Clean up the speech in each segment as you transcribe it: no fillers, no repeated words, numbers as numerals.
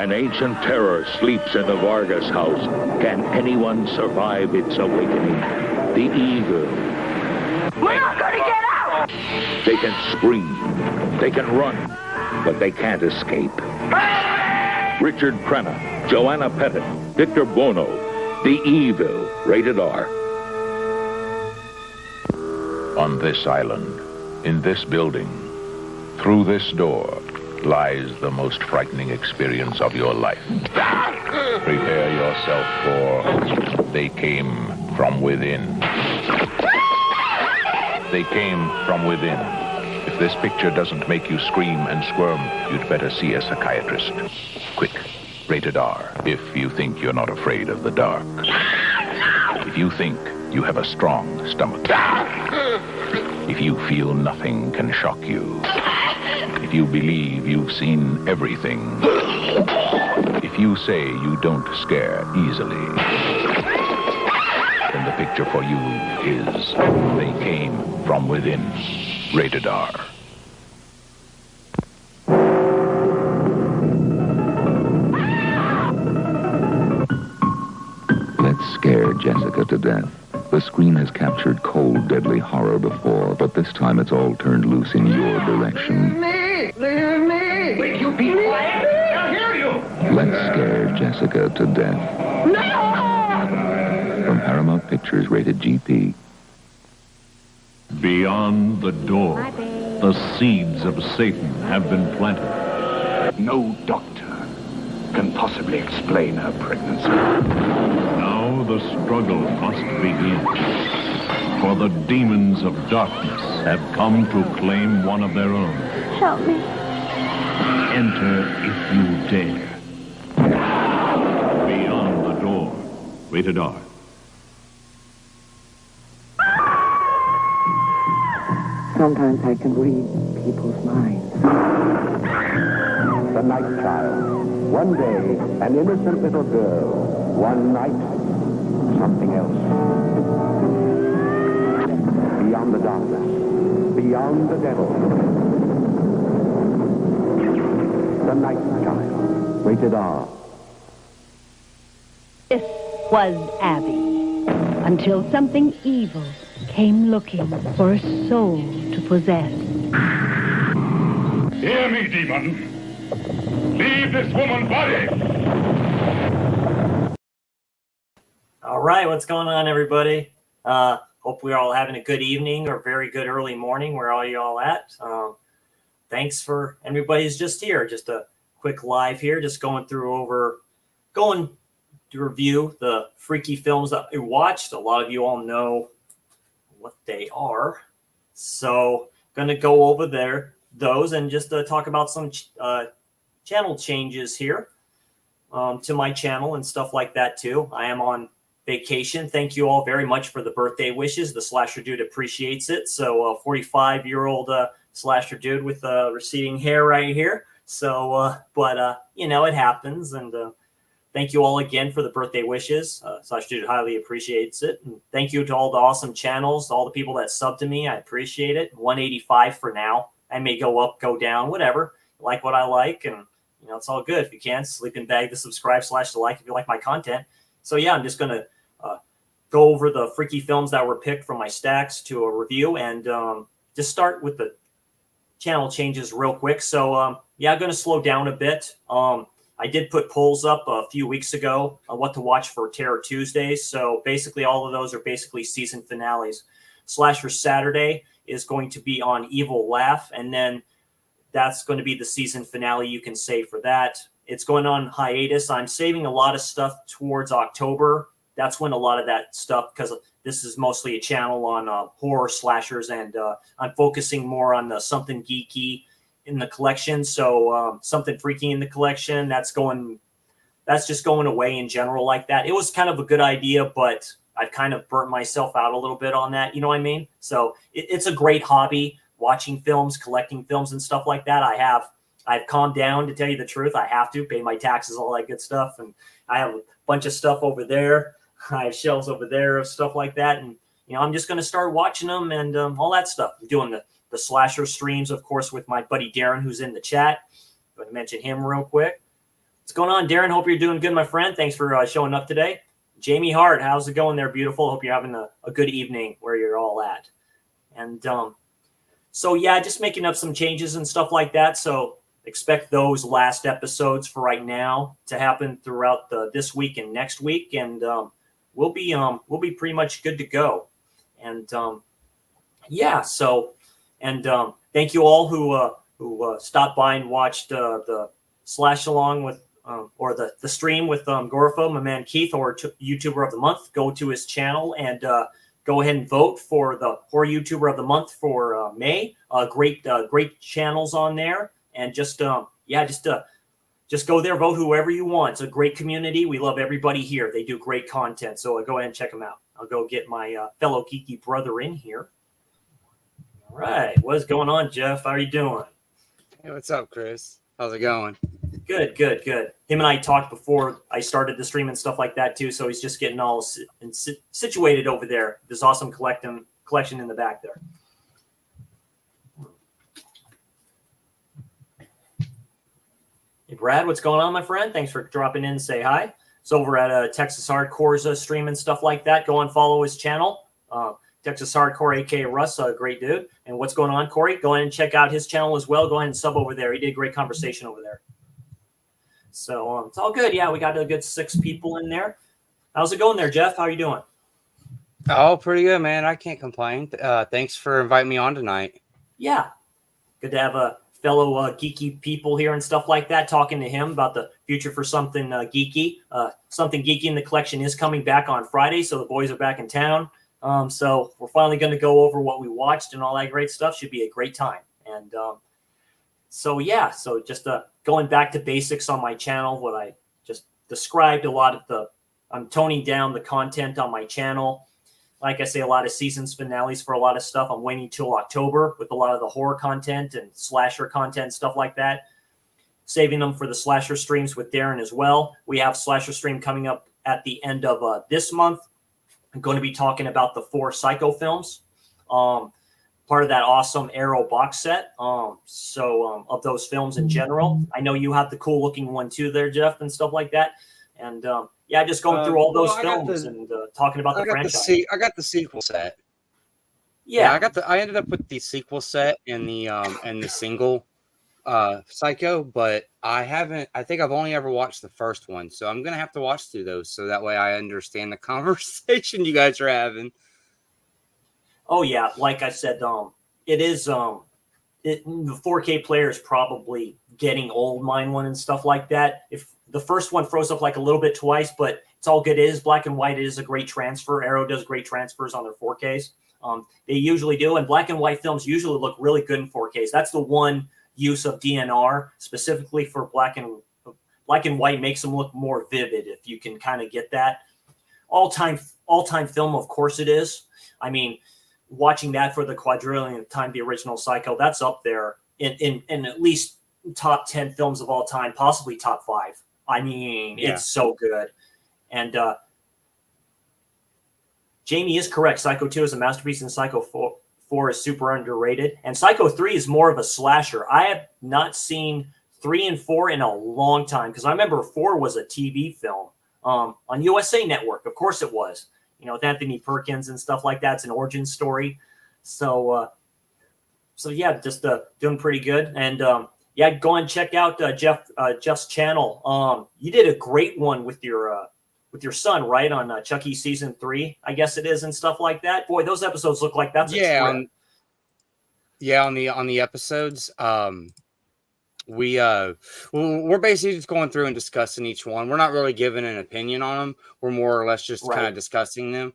An ancient terror sleeps in the Vargas house. Can anyone survive its awakening? The evil. We're not going to get out! They can scream. They can run. But they can't escape. Richard Crenna, Joanna Pettit, Victor Buono. The evil. Rated R. On this island, in this building, through this door, lies the most frightening experience of your life. Prepare yourself for They Came From Within. They Came From Within. If this picture doesn't make you scream and squirm, you'd better see a psychiatrist. Quick, rated R. If you think you're not afraid of the dark. If you think you have a strong stomach. If you feel nothing can shock you. If you believe you've seen everything. If you say you don't scare easily. Then the picture for you is They Came From Within. Rated R. Let's scare Jessica to death. The screen has captured cold, deadly horror before, but this time it's all turned loose in your direction. Leave me! Wait, you be quiet! I'll hear you! Let's scare Jessica to death. No! From Paramount Pictures, rated GP. Beyond the door, the seeds of Satan have been planted. No doctor can possibly explain her pregnancy. Now the struggle must begin. For the demons of darkness have come to claim one of their own. Help me. Enter if you dare. Beyond the door. Rated R. Sometimes I can read people's minds. The Night Child. One day, an innocent little girl. One night, something else. Beyond the darkness. Beyond the devil. The Night Child. Rated R. This was Abby. Until something evil came looking for a soul to possess. Hear me, demon. Leave this woman's body. All right, what's going on, everybody? Hope we're all having a good evening or very good early morning, where all y'all at. Thanks for everybody's just here. Just a quick live here, just going to review the freaky films that I watched. A lot of you all know what they are, so going to go over those and just talk about some channel changes here to my channel and stuff like that too. I am on vacation. Thank you all very much for the birthday wishes. The Slasher Dude appreciates it. So 45-year-old Slasher Dude with receding hair right here. So you know, it happens. And thank you all again for the birthday wishes. Slasher Dude highly appreciates it. And thank you to all the awesome channels, all the people that sub to me. I appreciate it. 185 for now. I may go up, go down, whatever. Like what I like, and you know, it's all good. If you can, sleeping bag the subscribe / the like if you like my content. So yeah, I'm just gonna go over the freaky films that were picked from my stacks to a review, and just start with the channel changes real quick. So yeah, I'm gonna slow down a bit. I did put polls up a few weeks ago on what to watch for Terror Tuesdays. So basically, all of those are basically season finales. Slasher Saturday is going to be on Evil Laugh, and then that's going to be the season finale, you can say, for that. It's going on hiatus. I'm saving a lot of stuff towards October. That's when a lot of that stuff, because this is mostly a channel on horror slashers, and I'm focusing more on the something geeky in the collection. So something freaky in the collection, that's just going away in general like that. It was kind of a good idea, but I've kind of burnt myself out a little bit on that. You know what I mean? So it's a great hobby, watching films, collecting films and stuff like that. I've calmed down, to tell you the truth. I have to pay my taxes, all that good stuff. And I have a bunch of stuff over there. I have shelves over there of stuff like that. And, you know, I'm just going to start watching them and all that stuff. I'm doing the slasher streams, of course, with my buddy Darren, who's in the chat. I'm going to mention him real quick. What's going on, Darren? Hope you're doing good, my friend. Thanks for showing up today. Jamie Hart, how's it going there, beautiful? Hope you're having a good evening where you're all at. And so, yeah, just making up some changes and stuff like that. So expect those last episodes for right now to happen throughout this week and next week. And we'll be pretty much good to go. And yeah, so, and thank you all who stopped by and watched the Slash Along with or the stream with Gorfo, my man Keith, or YouTuber of the Month. Go to his channel and go ahead and vote for the Horror YouTuber of the Month for May. Great channels on there, and just go there, vote whoever you want. It's a great community. We love everybody here. They do great content, so go ahead and check them out. I'll go get my fellow geeky brother in here. All right, what's going on, Jeff? How are you doing? Hey, what's up, Chris? How's it going? Good. Him and I talked before I started the stream and stuff like that too. So he's just getting all situated over there. This awesome collection in the back there. Hey, Brad, what's going on, my friend? Thanks for dropping in and say hi. It's over at Texas Hardcore's stream and stuff like that. Go and follow his channel. Texas Hardcore, aka Russ, a great dude. And what's going on, Corey? Go ahead and check out his channel as well. Go ahead and sub over there. He did a great conversation over there. So it's all good. Yeah, we got a good 6 people in there. How's it going there, Jeff? How are you doing? Oh, pretty good, man. I can't complain. Thanks for inviting me on tonight. Yeah. Good to have a fellow geeky people here and stuff like that, talking to him about the future for something geeky. Something geeky in the collection is coming back on Friday, so the boys are back in town. So we're finally going to go over what we watched and all that great stuff. Should be a great time. And so just going back to basics on my channel, what I just described, I'm toning down the content on my channel. Like I say, a lot of seasons finales for a lot of stuff. I'm waiting till October with a lot of the horror content and slasher content, stuff like that. Saving them for the slasher streams with Darren as well. We have slasher stream coming up at the end of this month. I'm going to be talking about the 4 Psycho films. Part of that awesome Arrow box set. Of those films in general. I know you have the cool looking one too there, Jeff, and stuff like that. And just going through all those films and talking about the franchise. I got the sequel set. Yeah, I ended up with the sequel set and the single Psycho, but I think I've only ever watched the first one, so I'm gonna have to watch through those so that way I understand the conversation you guys are having. Oh yeah, like I said, it is the 4K player is probably getting old, mine one and stuff like that. If the first one froze up like a little bit twice, but it's all good. It is black and white. It is a great transfer. Arrow does great transfers on their 4Ks. They usually do, and black and white films usually look really good in 4Ks. That's the one use of DNR specifically for black and white, makes them look more vivid. If you can kind of get that all-time film, of course it is. I mean, watching that for the quadrillionth time, the original Psycho, that's up there in at least top 10 films of all time, possibly top 5. I mean, It's so good. And Jamie is correct. Psycho 2 is a masterpiece, and Psycho 4 is super underrated. And Psycho 3 is more of a slasher. I have not seen 3 and 4 in a long time, because I remember 4 was a TV film on USA Network. Of course it was. With Anthony Perkins and stuff like that. It's an origin story. So yeah, just doing pretty good. And go and check out Jeff's channel. You did a great one with your son, right, on Chucky season 3, I guess it is, and stuff like that. Boy, those episodes look like that's on the episodes. We're basically just going through and discussing each one. We're not really giving an opinion on them. We're more or less just kind of discussing them.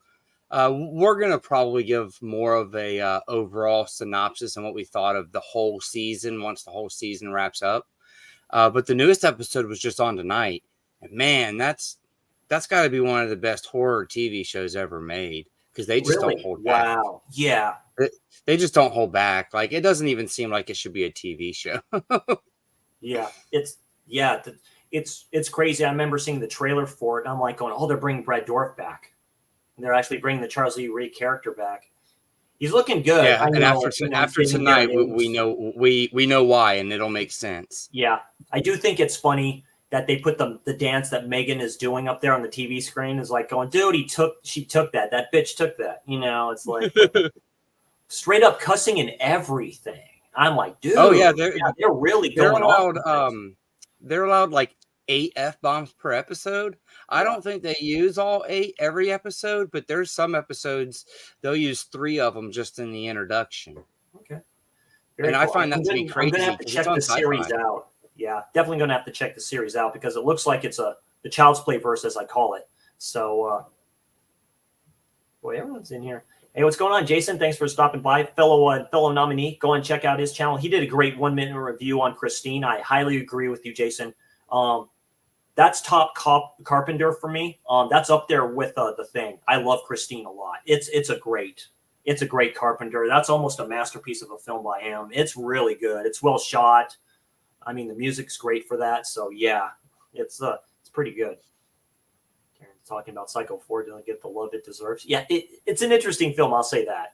We're going to probably give more of a overall synopsis on what we thought of the whole season once the whole season wraps up. But the newest episode was just on tonight. And man, that's got to be one of the best horror TV shows ever made, because they just don't hold back. Wow. Yeah. They just don't hold back. Like, it doesn't even seem like it should be a TV show. Yeah, it's crazy. I remember seeing the trailer for it, and I'm like going, "Oh, they're bringing Brad Dourif back. And they're actually bringing the Charles E. Ray character back. He's looking good." Yeah, and after tonight, we know why, and it'll make sense. Yeah, I do think it's funny that they put the dance that Megan is doing up there on the TV screen is like going, dude, she took that bitch took that. It's like straight up cussing and everything. I'm like, dude, oh yeah, they're really going on. They're allowed like 8 F-bombs per episode. I don't think they use all 8 every episode, but there's some episodes they'll use 3 of them just in the introduction. Okay. And cool. I find that to be crazy. I'm gonna have to check the series out. Yeah, definitely gonna have to check the series out because it looks like it's the Child's Play verse, as I call it. So, boy, everyone's in here. Hey, what's going on, Jason? Thanks for stopping by, fellow nominee. Go and check out his channel. He did a great 1-minute review on Christine. I highly agree with you, Jason. That's top Carpenter for me. That's up there with The Thing. I love Christine a lot. It's a great Carpenter. That's almost a masterpiece of a film by him. It's really good. It's well shot. I mean, the music's great for that. So yeah, it's pretty good. Karen's talking about Psycho 4 doesn't get the love it deserves. Yeah, it's an interesting film. I'll say that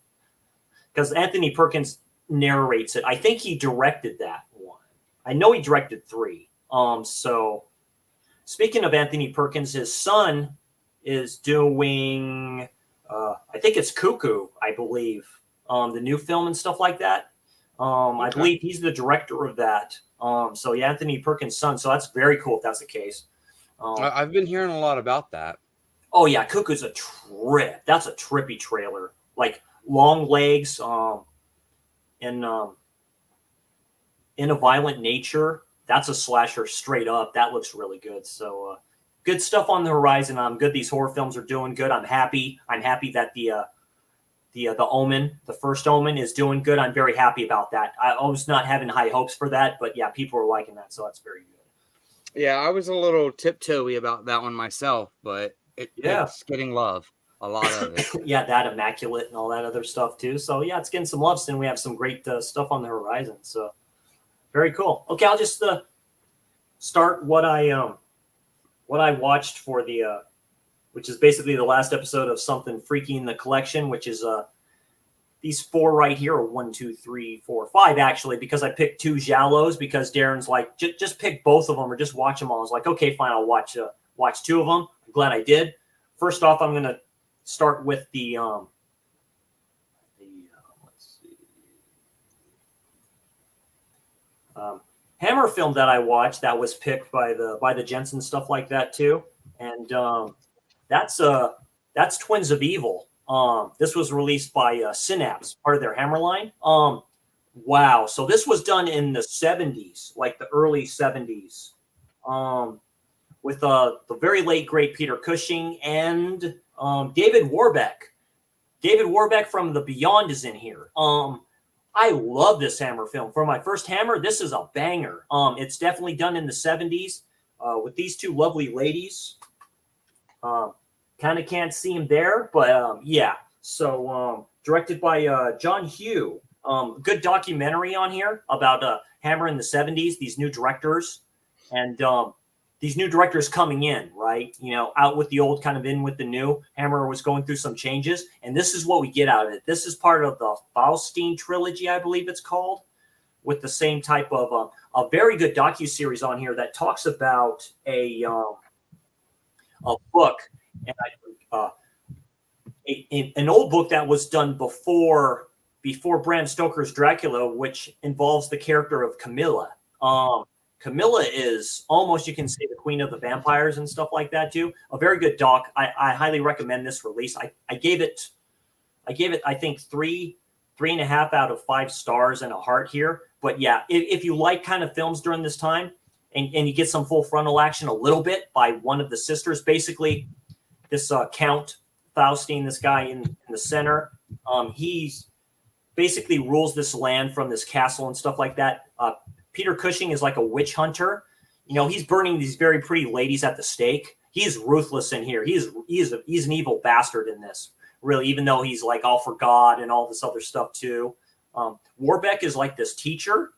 because Anthony Perkins narrates it. I think he directed that one. I know he directed 3. So speaking of Anthony Perkins, his son is doing, I think it's Cuckoo, I believe, the new film and stuff like that. I believe he's the director of that. So yeah, Anthony Perkins' son. So that's very cool if that's the case. I've been hearing a lot about that. Oh yeah, Cuckoo's a trip. That's a trippy trailer. Like long legs, in a violent nature. That's a slasher straight up. That looks really good. So good stuff on the horizon. I'm good. These horror films are doing good. I'm happy. I'm happy that the Omen, the first Omen, is doing good. I'm very happy about that. I was not having high hopes for that, but yeah, people are liking that, so that's very good. Yeah, I was a little tiptoey about that one myself, but it's getting love. A lot of it. Yeah, that Immaculate and all that other stuff too. So yeah, it's getting some love. And we have some great stuff on the horizon. So very cool. Okay, I'll just start what I watched for the which is basically the last episode of Something Freaky in the Collection, which is these 4 right here, or 1, 2, 3, 4, 5 actually, because I picked 2 giallos because Darren's like, just pick both of them or just watch them all. I was like, okay, fine, I'll watch 2 of them. I'm glad I did. First off, I'm gonna start with the let's see, Hammer film that I watched that was picked by the Jensen, stuff like that too, and that's Twins of Evil. This was released by Synapse, part of their Hammer line. Wow, so this was done in the 70s, like the early 70s, with the very late great Peter Cushing and David Warbeck. David Warbeck from The Beyond is in here. I love this Hammer film. For my first Hammer, this is a banger. It's definitely done in the 70s with these 2 lovely ladies. Kind of can't see them there, but yeah. So directed by John Hugh. Good documentary on here about Hammer in the 70s, these new directors. And these new directors coming in, right? Out with the old, kind of in with the new. Hammer was going through some changes, and this is what we get out of it. This is part of the Faustine trilogy, I believe it's called, with the same type of a very good docuseries on here that talks about a book, and an old book that was done before Bram Stoker's Dracula, which involves the character of Camilla. Camilla is almost, you can say, the queen of the vampires and stuff like that too. A very good doc. I highly recommend this release. I gave it, I think 3.5 out of 5 stars and a heart here. But yeah, if you like kind of films during this time and you get some full frontal action a little bit by one of the sisters, basically this Count Faustine, this guy in the center, he's basically rules this land from this castle and stuff like that. Peter Cushing is like a witch hunter. He's burning these very pretty ladies at the stake. He's ruthless in here. He's an evil bastard in this, really, even though he's like all for God and all this other stuff too. Warbeck is like this teacher,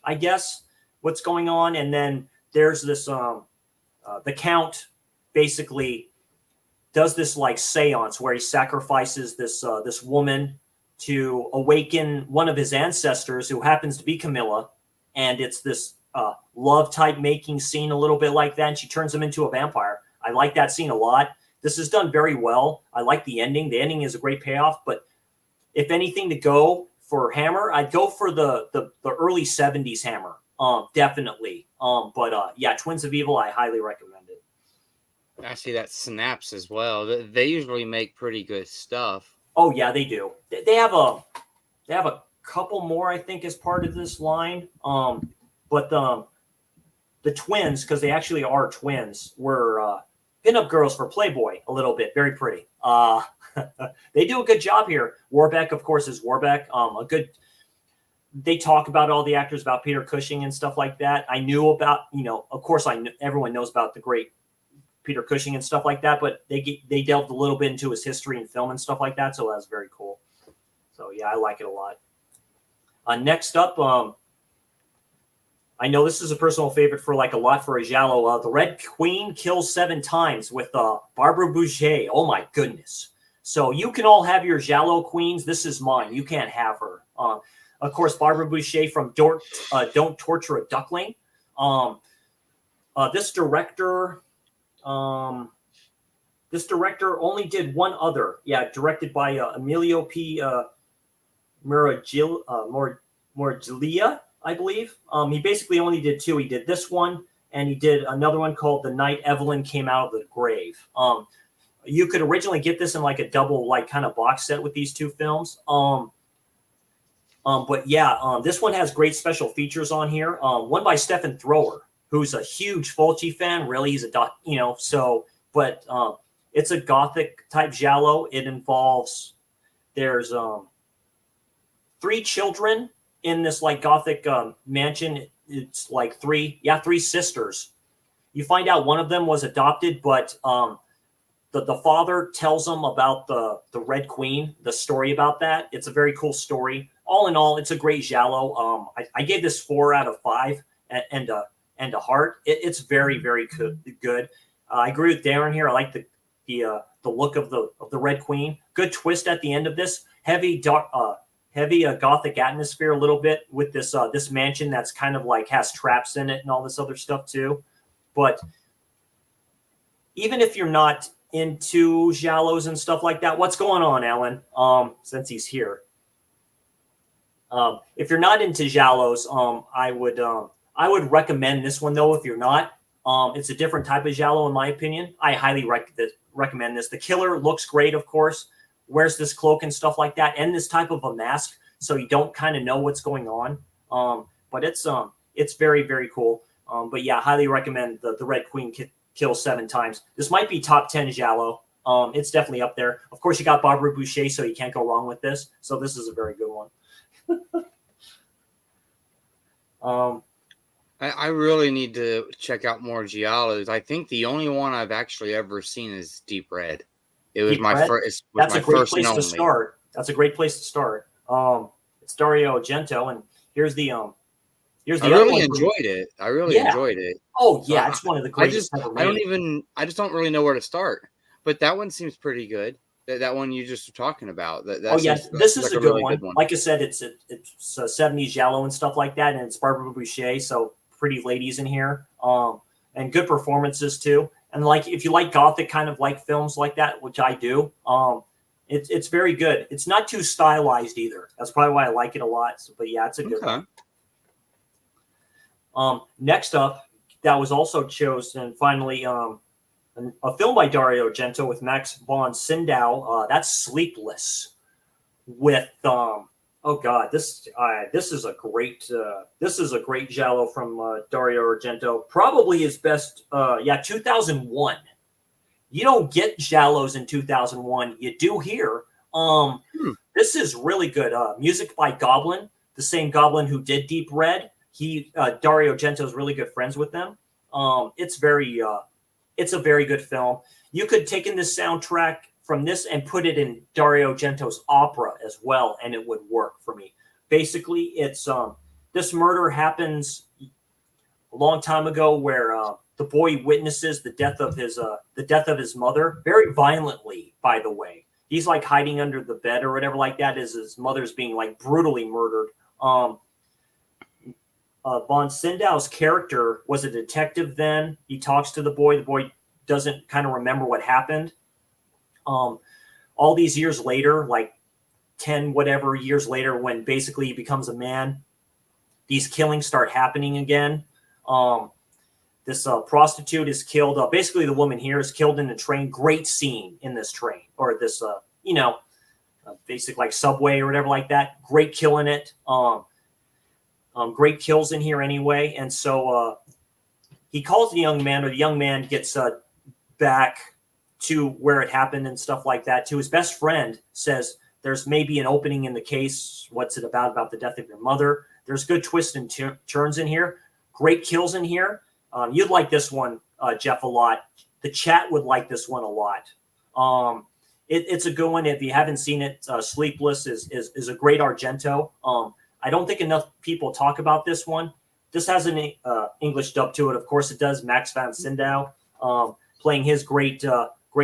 I guess, what's going on. And then there's this, the Count basically does this like seance where he sacrifices this woman to awaken one of his ancestors who happens to be Camilla. And it's this love type making scene, a little bit like that, and she turns him into a vampire. I like that scene a lot. This is done very well. I like the ending. The ending is a great payoff, but if anything to go for Hammer, I'd go for the early 70s Hammer. Definitely. But yeah, Twins of Evil, I highly recommend it. I see that Snaps as well. They usually make pretty good stuff. Oh yeah, they do. They have a couple more, I think, as part of this line. But the twins, because they actually are twins, were pinup girls for Playboy a little bit. Very pretty. They do a good job here. Warbeck, of course, is Warbeck. They talk about all the actors, about Peter Cushing and stuff like that. I knew about, of course, everyone knows about the great Peter Cushing and stuff like that, but they delved a little bit into his history and film and stuff like that, so that's very cool. So yeah, I like it a lot. Next up, I know this is a personal favorite for like a lot for a giallo. The Red Queen Kills 7 Times with Barbara Boucher. Oh my goodness! So you can all have your giallo queens. This is mine. You can't have her. Of course, Barbara Boucher from Don't Torture a Duckling. This director only did one other. Yeah, directed by Emilio P. Morgiglia, I believe. He basically only did 2. He did this one, and he did another one called The Night Evelyn Came Out of the Grave. You could originally get this in like a double, like kind of box set with these 2 films. But yeah, this one has great special features on here. One by Stephen Thrower, who's a huge Fulci fan. Really, he's but it's a gothic type giallo. It involves, there's 3 children in this like gothic mansion. It's like 3 sisters. You find out one of them was adopted, but the father tells them about the Red Queen, the story about that. It's a very cool story. All in all, it's a great giallo. I gave this 4 out of 5 and a heart. It's very, very good. I agree with Darren here. I like the look of the Red Queen. Good twist at the end of this. Heavy gothic atmosphere a little bit with this this mansion that's kind of like has traps in it and all this other stuff too. But even if you're not into giallos and stuff like that, what's going on, Alan? Since he's here. If you're not into giallos, I would recommend this one though. If you're not, it's a different type of giallo in my opinion. I highly recommend this. The killer looks great, of course. Wears this cloak and stuff like that, and this type of a mask, so you don't kind of know what's going on. But it's very, very cool. But yeah, highly recommend the Red Queen Kills 7 Times. This might be top 10 giallo. It's definitely up there. Of course, you got Barbara Boucher, so you can't go wrong with this. So this is a very good one. I really need to check out more giallos. I think the only one I've actually ever seen is Deep Red. It was my first. That's a great place to start. That's a great place to start. It's Dario Argento, and here's the. I really enjoyed it. I really enjoyed it. Oh yeah, it's one of the greatest. I just don't really know where to start. But that one seems pretty good. That one you just were talking about. This is a good one. Like I said, it's a 70s giallo and stuff like that, and it's Barbara Boucher, so pretty ladies in here, and good performances too. And like if you like gothic kind of like films like that, which I do, it's very good. It's not too stylized either. That's probably why I like it a lot. So, but yeah, it's a good one. Next up, that was also chosen finally. A film by Dario Argento with Max von Sydow. That's Sleepless. With this is a great giallo from Dario Argento. Probably his best. 2001. You don't get giallos in 2001. You do here. This is really good. Music by Goblin, the same Goblin who did Deep Red. Dario Argento is really good friends with them. It's a very good film. You could take in this soundtrack from this and put it in Dario Argento's opera as well, and it would work for me. Basically, it's this murder happens a long time ago, where the boy witnesses the death of his mother, very violently. By the way, he's like hiding under the bed or whatever like that, as his mother's being like brutally murdered. Von Sindow's character was a detective then. He talks to the boy. The boy doesn't kind of remember what happened. All these years later, like 10 whatever years later, when basically he becomes a man, these killings start happening again. This prostitute is killed. Basically, the woman here is killed in a train. Great scene in this train, or this, basic like subway or whatever like that. Great kill in it. Great kills in here anyway. And so he calls the young man, or the young man gets back to where it happened and stuff like that. To his best friend, says there's maybe an opening in the case. What's it about the death of your mother? There's good twists and turns in here. Great kills in here. You'd like this one, Jeff, a lot. The chat would like this one a lot. It's a good one. If you haven't seen it, Sleepless is a great Argento. I don't think enough people talk about this one. This has an English dub to it. Of course it does. Max von Sydow playing his great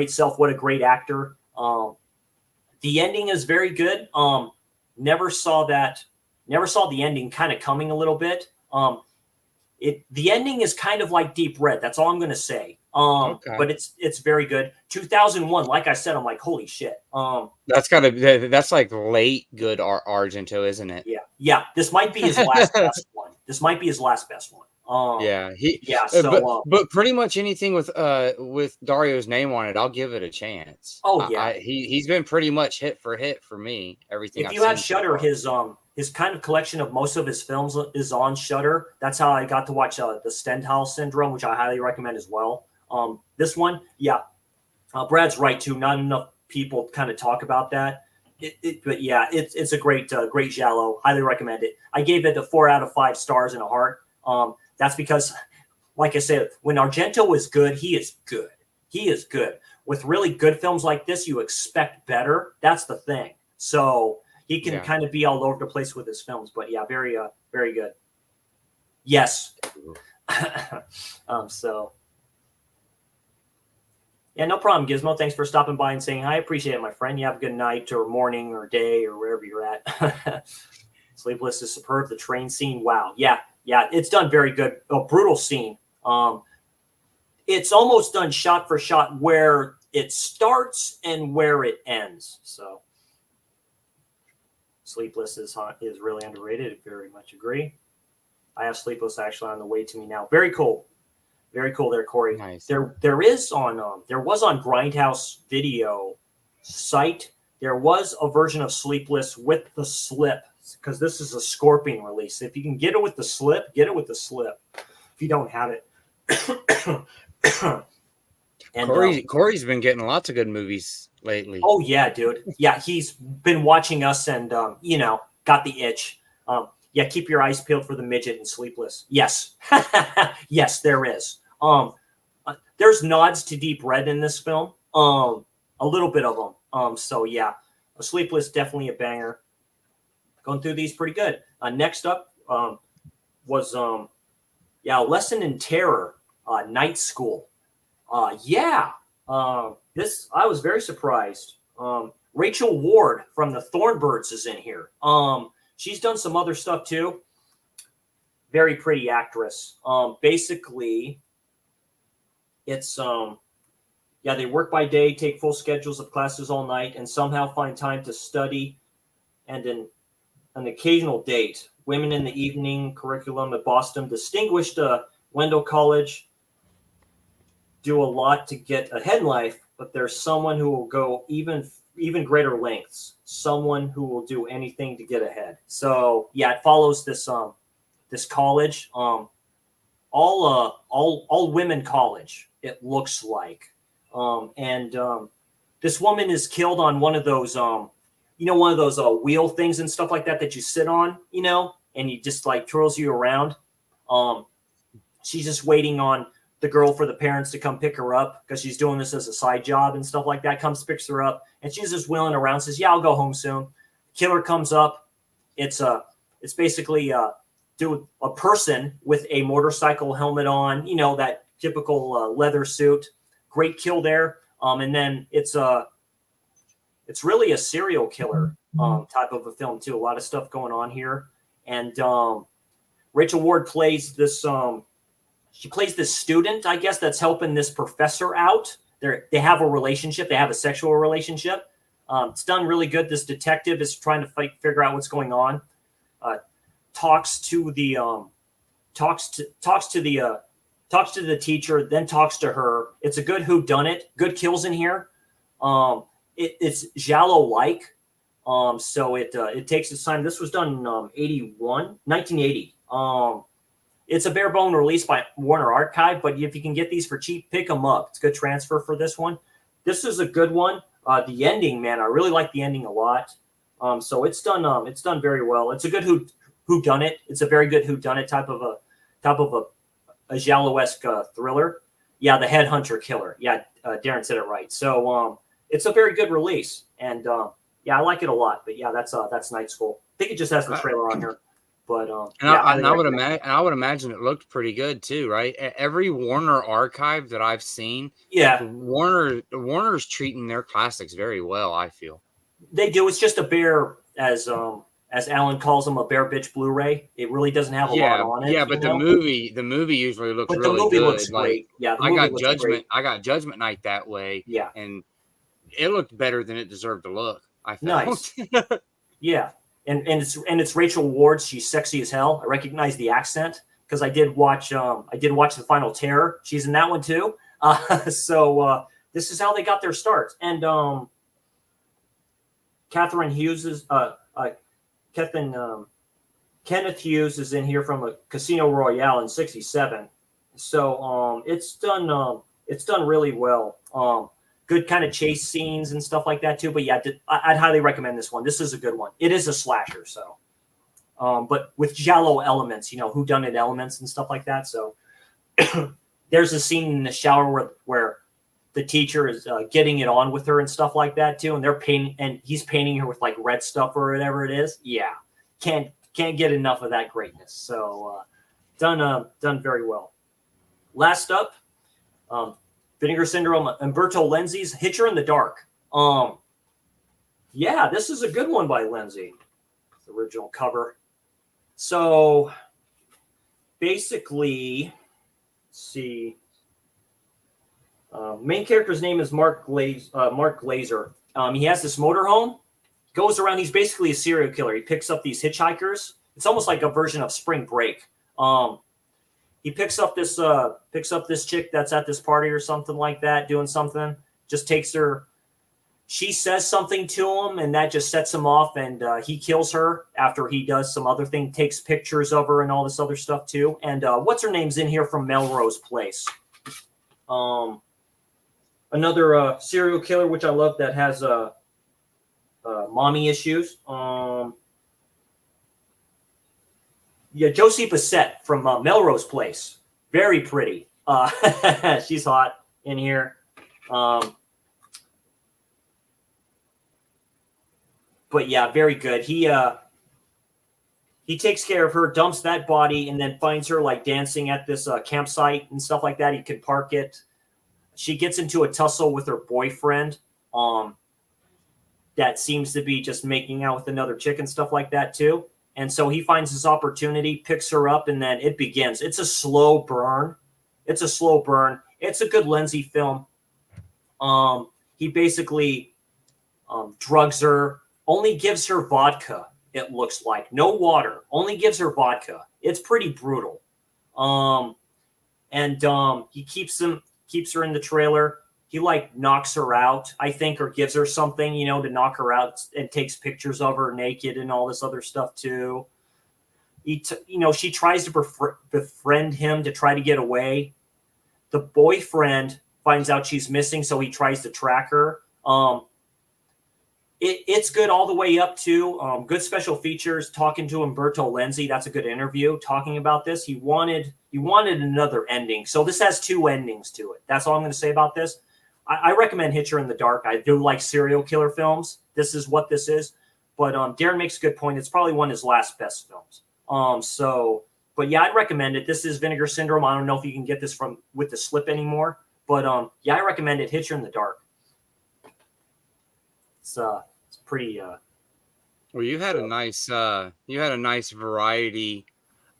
self. What a great actor. The ending is very good. Never saw the ending kind of coming a little bit. The ending is kind of like Deep Red. That's all I'm going to say. Okay. But it's very good. 2001, like I said, I'm like, holy shit. That's like late good Argento, isn't it? Yeah. This might be his last best one. But pretty much anything with Dario's name on it, I'll give it a chance. Oh yeah, he's been pretty much hit for me. Everything. If you have Shudder, his kind of collection of most of his films is on Shudder. That's how I got to watch the Stendhal Syndrome, which I highly recommend as well. This one, yeah, Brad's right too. Not enough people kind of talk about that. But yeah, it's a great giallo. Highly recommend it. I gave it a 4 out of 5 stars and a heart. That's because, like I said, when Argento is good, he is good. He is good. With really good films like this, you expect better. That's the thing. So he can kind of be all over the place with his films. But yeah, very very good. Yes. Yeah, no problem, Gizmo. Thanks for stopping by and saying hi. I appreciate it, my friend. You have a good night or morning or day or wherever you're at. Sleepless is superb. The train scene, wow. Yeah, it's done very good. A brutal scene. It's almost done shot for shot where it starts and where it ends. So Sleepless is really underrated. I very much agree. I have Sleepless actually on the way to me now. Very cool. Very cool there, Corey. Nice. There was on Grindhouse video site. There was a version of Sleepless with the slip, because this is a Scorpion release. If you can get it with the slip, get it with the slip. If you don't have it. And Corey's been getting lots of good movies lately. Oh yeah, dude. Yeah, he's been watching us and got the itch. Yeah, keep your eyes peeled for the midget and Sleepless. Yes. Yes, there is. There's nods to Deep Red in this film. A little bit of them. So yeah, Sleepless, definitely a banger. Going through these pretty good. Next up was Lesson in Terror, Night School. This I was very surprised. Rachel Ward from the Thornbirds is in here. She's done some other stuff too. Very pretty actress. Basically, it's they work by day, take full schedules of classes all night, and somehow find time to study and an occasional date. Women in the evening curriculum at Boston, distinguished Wendell College, do a lot to get ahead in life, but there's someone who will go even greater lengths. Someone who will do anything to get ahead. So yeah, it follows this this college, all women college. It looks like, this woman is killed on one of those one of those wheel things and stuff like that you sit on, and you just like twirls you around. She's just waiting on the girl for the parents to come pick her up because she's doing this as a side job and stuff like that. Comes, picks her up, and she's just wheeling around, says, yeah, I'll go home soon. Killer comes up. It's basically a person with a motorcycle helmet on, that typical leather suit. Great kill there. And then it's really a serial killer type of a film too. A lot of stuff going on here. And Rachel Ward plays this. She plays this student, I guess, that's helping this professor out. They have a relationship. They have a sexual relationship. It's done really good. This detective is trying to figure out what's going on. Talks to the teacher, then talks to her. It's a good whodunit. Good kills in here. It's Giallo-like. So it takes its time. This was done in 1980. It's a bare bone release by Warner Archive, but if you can get these for cheap, pick them up. It's a good transfer for this one. This is a good one. The ending, man, I really like the ending a lot. So it's done very well. It's a good whodunit. It's a very good whodunit type of a Giallo-esque thriller. Yeah, the headhunter killer. Yeah, Darren said it right. So it's a very good release, and yeah, I like it a lot. But yeah, that's Night School. I think it just has the trailer on here. But I would imagine it looked pretty good too, right? Every Warner archive that I've seen, Warner's treating their classics very well. I feel they do. It's just a bare, as Alan calls them, a bare bitch Blu-ray. It really doesn't have a lot on it. Yeah, but the movie usually looks really good. The movie looks great. Yeah, I got Judgment Night that way. Yeah, and it looked better than it deserved to look. I felt. Nice. Yeah. And it's Rachel Ward. She's sexy as hell. I recognize the accent because I did watch The Final Terror. She's in that one too. So this is how they got their start. And Kenneth Hughes is in here from a Casino Royale in '67. So it's done really well. Good kind of chase scenes and stuff like that too. But yeah, I'd highly recommend this one. This is a good one. It is a slasher, so but with Giallo elements, whodunit elements and stuff like that. So there's a scene in the shower where the teacher is getting it on with her and stuff like that too, and they're painting, and he's painting her with like red stuff or whatever it is. Yeah, can't get enough of that greatness. So done very well. Last up. Vinegar Syndrome, Umberto Lenzi's Hitcher in the Dark. Yeah, this is a good one by Lenzi. The original cover. So basically, let's see. Main character's name is Mark Glazer. He has this motorhome. Goes around. He's basically a serial killer. He picks up these hitchhikers. It's almost like a version of Spring Break. He picks up this chick that's at this party or something like that, doing something. Just takes her. She says something to him, and that just sets him off, and he kills her after he does some other thing, takes pictures of her and all this other stuff too. And what's her name's in here from Melrose Place. Another serial killer, which I love, that has mommy issues. Yeah, Josie Bassett from Melrose Place. Very pretty. She's hot in here. But yeah, very good. He takes care of her, dumps that body, and then finds her like dancing at this campsite and stuff like that. He can park it. She gets into a tussle with her boyfriend. That seems to be just making out with another chick and stuff like that too. And so he finds this opportunity, picks her up, and then it begins. It's a slow burn. It's a good Lenzi film. He basically drugs her, only gives her vodka, it looks like. No water, only gives her vodka. It's pretty brutal. He keeps her in the trailer. He like knocks her out, I think, or gives her something, to knock her out, and takes pictures of her naked and all this other stuff too. She tries to befriend him to try to get away. The boyfriend finds out she's missing, so he tries to track her. It's good all the way up to good special features. Talking to Umberto Lenzi, that's a good interview. Talking about this, he wanted another ending, so this has two endings to it. That's all I'm going to say about this. I recommend Hitcher in the Dark. I do like serial killer films. This is what this is. But Darren makes a good point. It's probably one of his last best films. But yeah, I'd recommend it. This is Vinegar Syndrome. I don't know if you can get this with the slip anymore. But yeah, I recommend it. Hitcher in the Dark. It's pretty. Well, you had a nice variety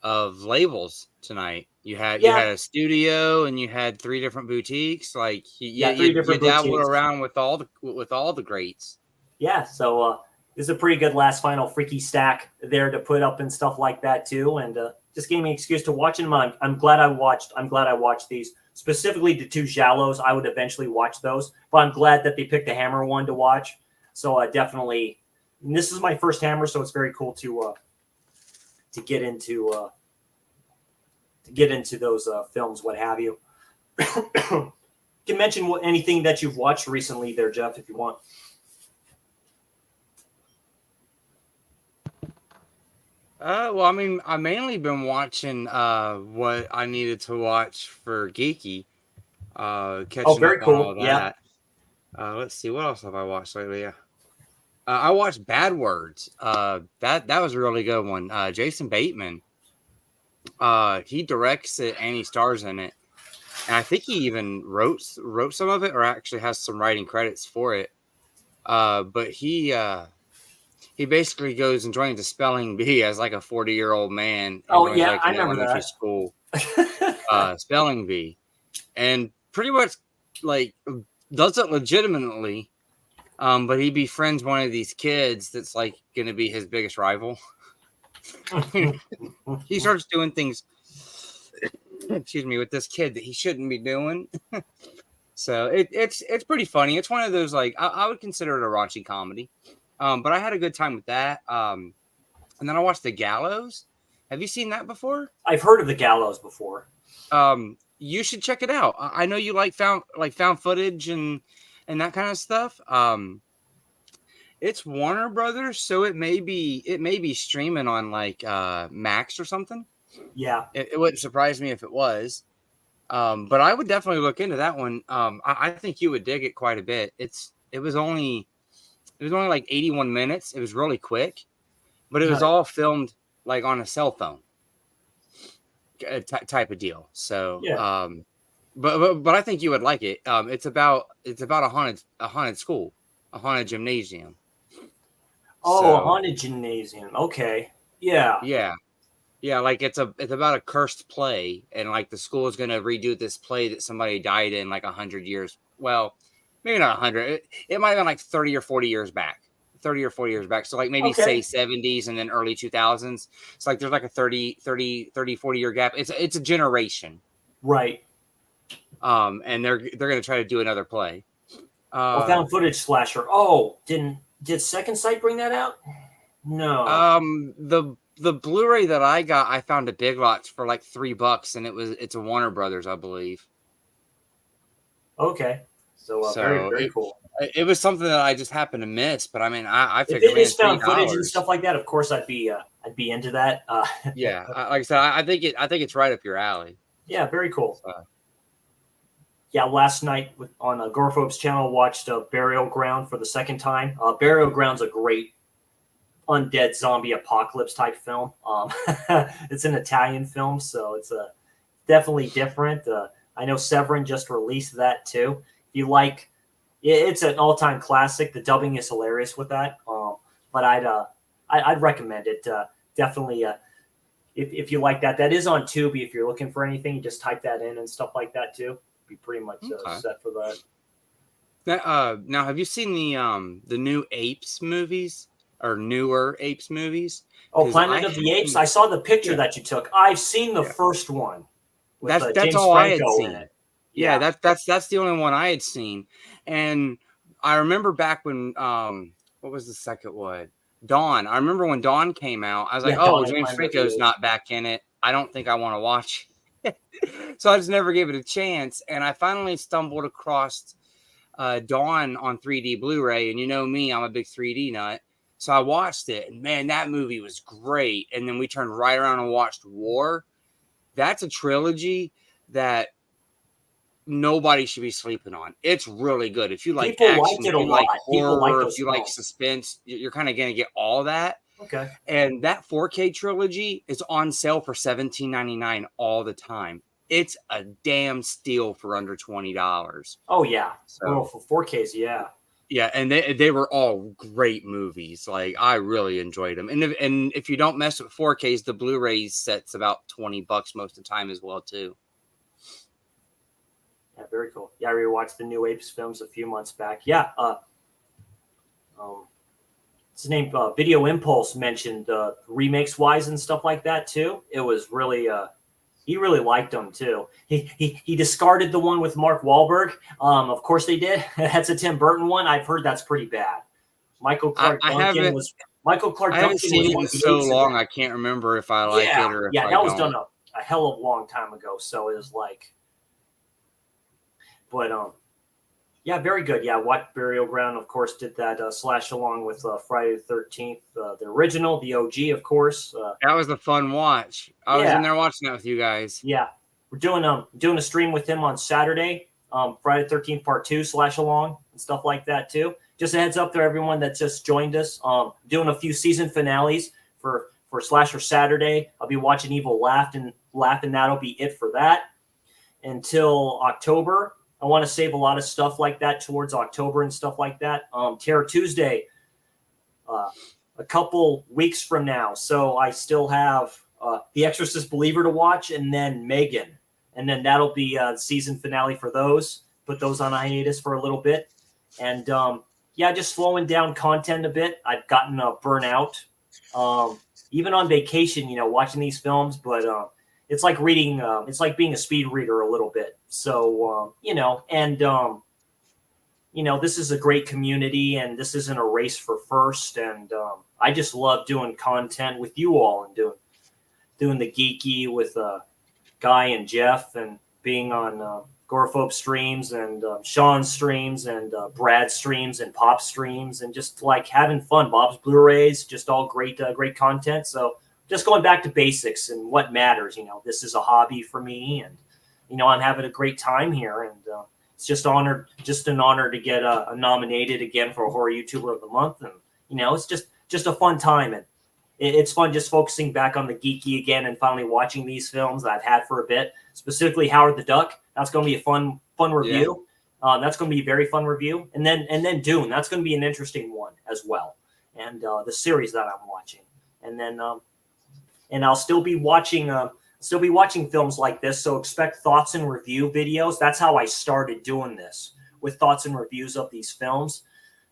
of labels tonight. You had a studio and you had 3 different boutiques. Like you dabbled boutiques around with all the greats. Yeah, so this is a pretty good last final freaky stack there to put up and stuff like that too, and just gave me an excuse to watch them. I'm glad I watched these, specifically the 2 Giallos. I would eventually watch those, but I'm glad that they picked the Hammer one to watch. So definitely, this is my first Hammer, so it's very cool to get into those films, what have you. You can mention anything that you've watched recently there, Jeff, if you want. Well, I mean, I've mainly been watching what I needed to watch for Geeky. Catching very up cool. on all that. Yeah. Let's see, what else have I watched lately? I watched Bad Words. That was a really good one. Jason Bateman. He directs it and he stars in it. And I think he even wrote some of it, or actually has some writing credits for it. But he basically goes and joins the spelling bee as like a 40-year-old man. Oh yeah, I remember that. School spelling bee, and pretty much like does it legitimately. But he befriends one of these kids that's like going to be his biggest rival. He starts doing things, excuse me, with this kid that he shouldn't be doing. So it's pretty funny. It's one of those, like, I would consider it a raunchy comedy. But I had a good time with that. And then I watched The Gallows. Have you seen that before? I've heard of The Gallows before. You should check it out. I know you like found footage and that kind of stuff. It's Warner Brothers, so it may be streaming on like Max or something. Yeah, it wouldn't surprise me if it was. But I would definitely look into that one. I think you would dig it quite a bit. It was only like 81 minutes. It was really quick, but it was all filmed like on a cell phone type of deal. So, yeah. But I think you would like it. It's about a haunted school, a haunted gymnasium. Oh, a haunted gymnasium. Okay. Yeah. Yeah. Like it's about a cursed play, and like the school is gonna redo this play that somebody died in like 100 years. Well, maybe not 100. It might have been like 30 or 40 years back. 30 or 40 years back. So like maybe say 70s and then early 2000s. It's like there's like a 30, 40 year gap. It's a generation. Right. And they're going to try to do another play. Found footage slasher. Oh, did Second Sight bring that out? No. The Blu-ray that I got, I found at Big Lots for like $3, and it's a Warner Brothers, I believe. Okay. So very, very cool. It was something that I just happened to miss, but I mean, I figured if it is found footage and stuff like that, of course I'd be into that. Yeah, like I said, I think it's right up your alley. Yeah, very cool. Yeah, last night on Agoraphobes channel, watched Burial Ground for the second time. Burial Ground's a great undead zombie apocalypse type film. It's an Italian film, so it's definitely different. I know Severin just released that too. If you like, it's an all-time classic. The dubbing is hilarious with that. But I'd recommend it. Definitely, if you like that. That is on Tubi. If you're looking for anything, you just type that in and stuff like that too. Be pretty much set for that. Now, have you seen the new Apes movies or newer Apes movies? Oh, Planet of the Apes. I saw the picture that you took. I've seen the first one. That's James all Franco I had seen. in it. Yeah, that's the only one I had seen. And I remember back when what was the second one? Dawn. I remember when Dawn came out. I was like, oh, James Franco's not back in it. I don't think I want to watch it. So I just never gave it a chance. And I finally stumbled across Dawn on 3D Blu-ray. And you know me, I'm a big 3D nut. So I watched it. And man, that movie was great. And then we turned right around and watched War. That's a trilogy that nobody should be sleeping on. It's really good. If you like people action, like it if you like horror, if you films. like suspense, you're kind of going to get all that. Okay. And that 4K trilogy is on sale for $17.99 all the time. It's a damn steal for under $20. Oh yeah. So, for 4Ks, yeah. Yeah, and they were all great movies. Like, I really enjoyed them. And if you don't mess with 4Ks, the Blu-ray set's about $20 most of the time as well too. Yeah, very cool. Yeah, I rewatched the New Apes films a few months back. Yeah, his name Video Impulse mentioned remakes wise and stuff like that too. It was really he really liked them too. He discarded the one with Mark Wahlberg. Of course they did. That's a Tim Burton one. I've heard that's pretty bad. Michael Clark Duncan I haven't seen it in so long. I can't remember if I like it or if I that was don't. done a hell of a long time ago. So it was like, but yeah, very good. Yeah, What Burial Ground, of course, did that slash along with Friday the 13th, the original, the OG, of course. That was a fun watch. I was in there watching that with you guys. Yeah, we're doing a stream with him on Saturday, Friday the 13th Part 2 slash along and stuff like that too. Just a heads up to everyone that just joined us. Doing a few season finales for Slasher Saturday. I'll be watching Evil Laugh, and that'll be it for that until October. I want to save a lot of stuff like that towards October and stuff like that. Terror Tuesday, a couple weeks from now. So I still have The Exorcist Believer to watch, and then Megan. And then that'll be the season finale for those. Put those on hiatus for a little bit. And yeah, just slowing down content a bit. I've gotten burnout. Even on vacation, watching these films, but it's like reading, it's like being a speed reader a little bit. So, this is a great community, and this isn't a race for first. And I just love doing content with you all and doing the geeky with Guy and Jeff, and being on Agoraphobe streams and Sean's streams and Brad's streams and Pop's streams, and just like having fun. Bob's Blu-rays, just all great content. So just going back to basics and what matters. This is a hobby for me, and I'm having a great time here, and it's just an honor to get nominated again for a Horror YouTuber of the Month, and it's just a fun time, and it's fun just focusing back on the geeky again and finally watching these films that I've had for a bit, specifically Howard the Duck. That's going to be a fun review. Yeah. That's going to be a very fun review, and then Dune. That's going to be an interesting one as well, and the series that I'm watching, and then and I'll still be watching films like this. So expect thoughts and review videos. That's how I started doing this, with thoughts and reviews of these films.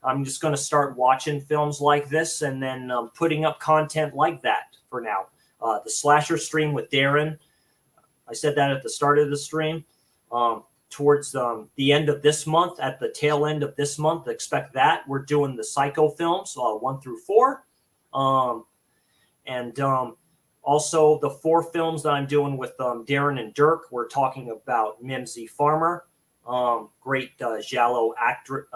I'm just going to start watching films like this and then putting up content like that for now. The Slasher stream with Darren, I said that at the start of the stream. Towards the end of this month, at the tail end of this month, expect that. We're doing the Psycho films, 1 through 4. Also the 4 films that I'm doing with Darren and Dirk. We're talking about Mimsy Farmer. Great giallo actress.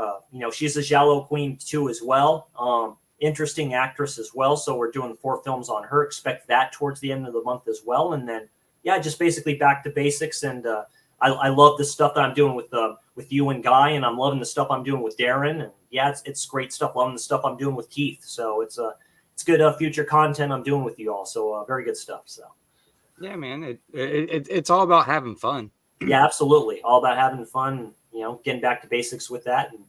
She's a giallo queen too as well. Interesting actress as well. So we're doing 4 films on her. Expect that towards the end of the month as well. And then, yeah, just basically back to basics. And I love the stuff that I'm doing with you and Guy, and I'm loving the stuff I'm doing with Darren. And yeah, it's great stuff. Loving the stuff I'm doing with Keith. So it's good future content I'm doing with you all. So very good stuff. So yeah, man, it's all about having fun. Yeah, absolutely. All about having fun, getting back to basics with that. And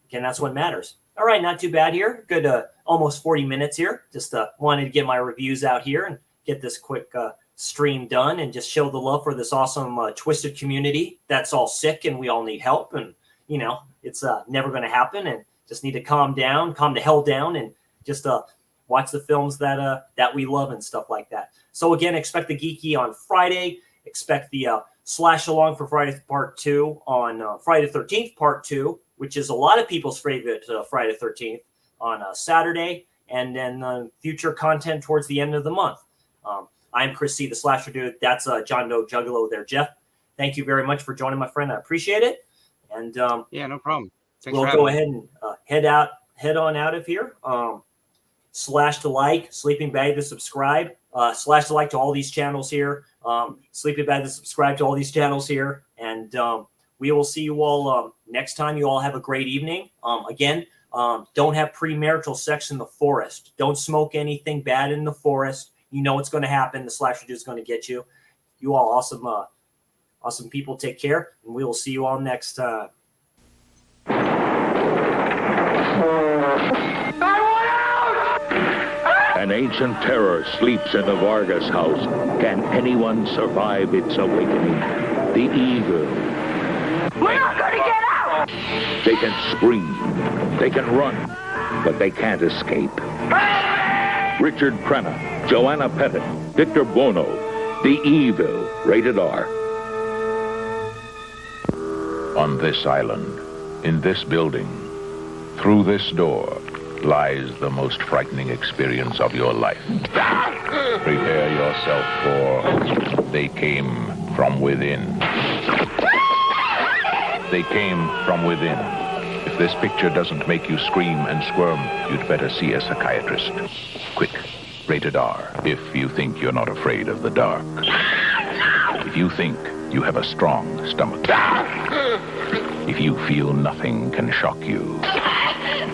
again, that's what matters. All right, not too bad here. Good, almost 40 minutes here. Just wanted to get my reviews out here and get this quick stream done and just show the love for this awesome Twisted community that's all sick and we all need help. And, it's never going to happen, and just need to calm the hell down, and just watch the films that we love and stuff like that. So again, expect the geeky on Friday. Expect the slash along for Friday Part 2 on Friday the 13th Part 2, which is a lot of people's favorite Friday the 13th on Saturday, and then future content towards the end of the month. I'm Chris C, the Slasher Dude. That's John Doe Juggalo there, Jeff. Thank you very much for joining, my friend. I appreciate it. And yeah, no problem. Thanks we'll go ahead and head on out of here. Slash to like, Sleeping Bag to subscribe. Slash to like to all these channels here. Sleeping Bag to subscribe to all these channels here. And we will see you all next time. You all have a great evening. Again, don't have premarital sex in the forest. Don't smoke anything bad in the forest. You know what's going to happen. The Slasher Dude is going to get you. You all awesome people. Take care, and we will see you all next time. An ancient terror sleeps in the Vargas house. Can anyone survive its awakening? The evil. We're not going to get out! They can scream. They can run. But they can't escape. Richard Crenna, Joanna Pettit, Victor Buono, The Evil, rated R. On this island, in this building, through this door, lies the most frightening experience of your life. Prepare yourself for They Came From Within. They came from within. If this picture doesn't make you scream and squirm, you'd better see a psychiatrist. Quick, rated R, if you think you're not afraid of the dark. If you think you have a strong stomach. If you feel nothing can shock you.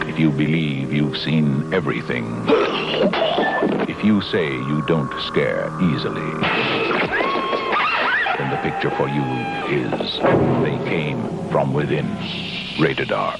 If you believe you've seen everything. If you say you don't scare easily. Then the picture for you is They Came From Within, rated R.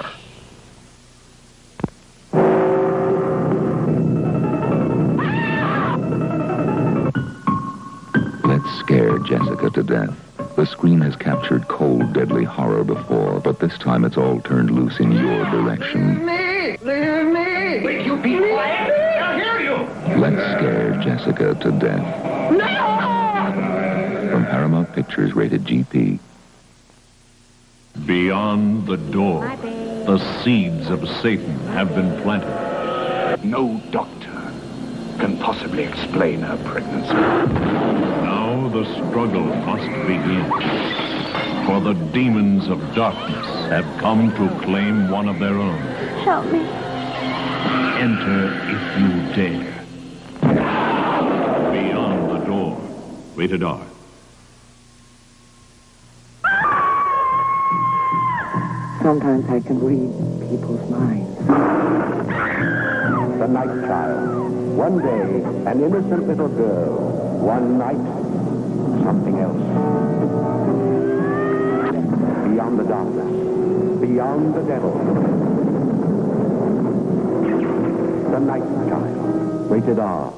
Let's scare Jessica to death. The screen has captured cold, deadly horror before, but this time it's all turned loose in your direction. Leave me! Will you be quiet? I'll hear you! Let's scare Jessica to death. No! From Paramount Pictures, rated GP. Beyond the door, the seeds of Satan have been planted. No doctor can possibly explain her pregnancy. Now the struggle must begin. For the demons of darkness have come to claim one of their own. Help me. Enter if you dare. Beyond the door, rated R. Sometimes I can read people's minds. The Night Child. One day, an innocent little girl. One night, something else. Beyond the darkness. Beyond the devil. The Night Child. Rated R.